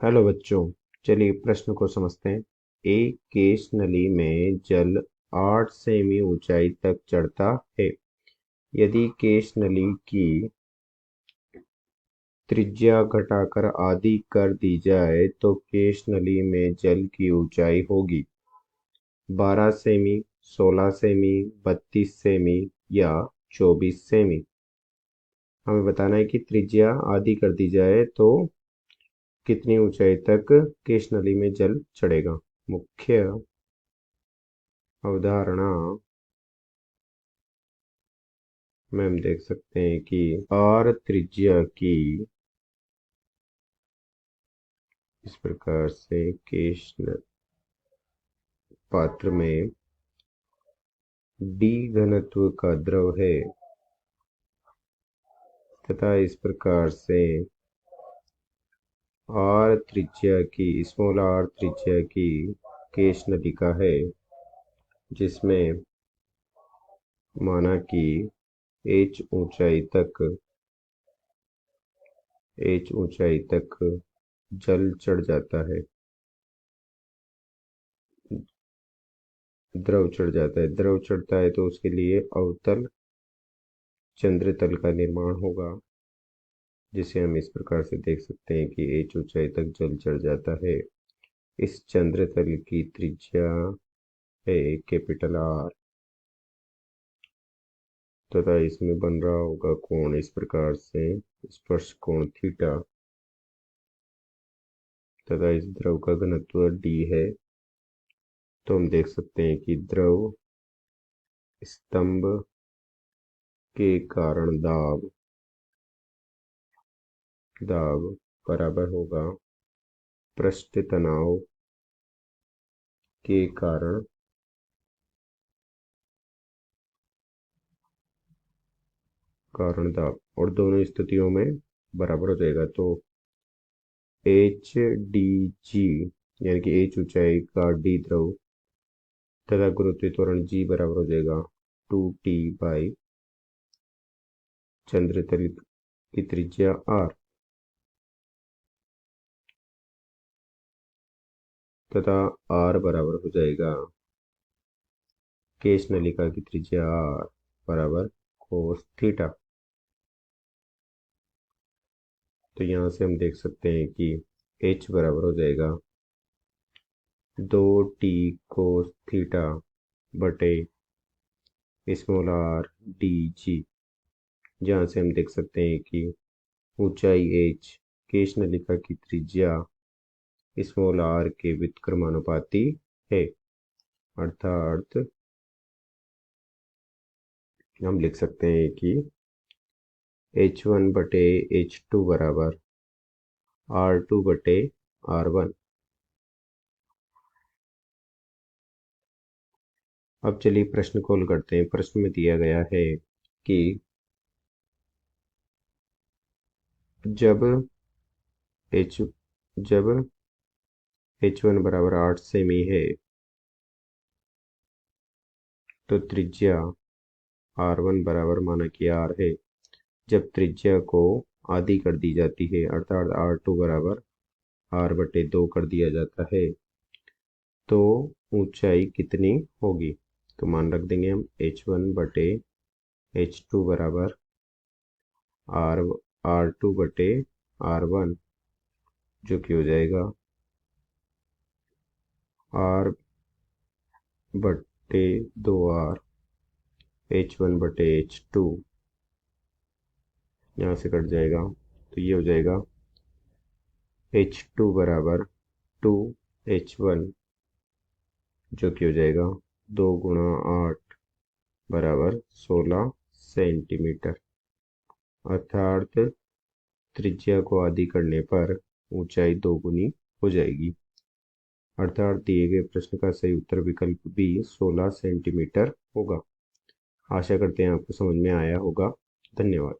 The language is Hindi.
हेलो बच्चों। चलिए प्रश्न को समझते हैं। एक केश नली में जल 8 सेमी ऊंचाई तक चढ़ता है। यदि केश नली की त्रिज्या घटाकर आधी कर दी जाए तो केश नली में जल की ऊंचाई होगी 12 सेमी, 16 सेमी, 32 सेमी या 24 सेमी। हमें बताना है कि त्रिज्या आधी कर दी जाए तो कितनी ऊंचाई तक केश नली में जल चढ़ेगा। मुख्य अवधारणा में हम देख सकते हैं कि आर त्रिज्या की इस प्रकार से केश पात्र में डी घनत्व का द्रव है तथा इस प्रकार से आर त्रिज्या की स्मॉल आर त्रिज्या की केश नलिका है जिसमें माना कि एच ऊंचाई तक जल चढ़ जाता है, द्रव चढ़ जाता है। द्रव चढ़ता है तो उसके लिए अवतल चंद्र तल का निर्माण होगा, जिसे हम इस प्रकार से देख सकते हैं कि एच ऊंचाई तक जल चढ़ जाता है। इस चंद्र तल की त्रिज्या है कैपिटल आर तथा इसमें बन रहा होगा कोण इस प्रकार से स्पर्श कोण थीटा तथा इस द्रव का घनत्व डी है। तो हम देख सकते हैं कि द्रव स्तंभ के कारण दाब बराबर होगा पृष्ठ तनाव के कारण दाब, और दोनों स्थितियों में बराबर हो जाएगा। तो एच डी जी यानी कि एच ऊंचाई का डी द्रव तथा गुरुत्वीय त्वरण जी बराबर हो जाएगा 2t बाई चंद्र तल की त्रिज्या आर तथा आर बराबर हो जाएगा केश नलिका की त्रिज्या आर बराबर कोस थीटा। तो यहाँ से हम देख सकते हैं कि h बराबर हो जाएगा 2t कोस थीटा बटे स्मॉल आर डी जी, जहाँ से हम देख सकते हैं कि ऊंचाई h केश नलिका की त्रिज्या स्मॉल आर के व्युत्क्रमानुपाती है। अर्थात हम लिख सकते हैं कि h1 बटे h2 बराबर r2 बटे r1। अब चलिए प्रश्न को हल करते हैं। प्रश्न में दिया गया है कि जब h जब h1 बराबर 8 सेमी है तो त्रिज्या r1 बराबर माना कि r है। जब त्रिज्या को आधी कर दी जाती है अर्थात r2 बराबर r बटे 2 कर दिया जाता है तो ऊंचाई कितनी होगी। तो मान रख देंगे हम h1 बटे h2 बराबर r2 बटे r1, जो कि हो जाएगा r बटे 2r h1 बटे h2, यहाँ से कट जाएगा तो ये हो जाएगा h2 बराबर 2h1, जो कि हो जाएगा 2 × 8 बराबर 16 सेंटीमीटर। अर्थात त्रिज्या को आधी करने पर ऊंचाई दोगुनी हो जाएगी। अर्थात दिए गए प्रश्न का सही उत्तर विकल्प बी 16 सेंटीमीटर होगा। आशा करते हैं आपको समझ में आया होगा। धन्यवाद।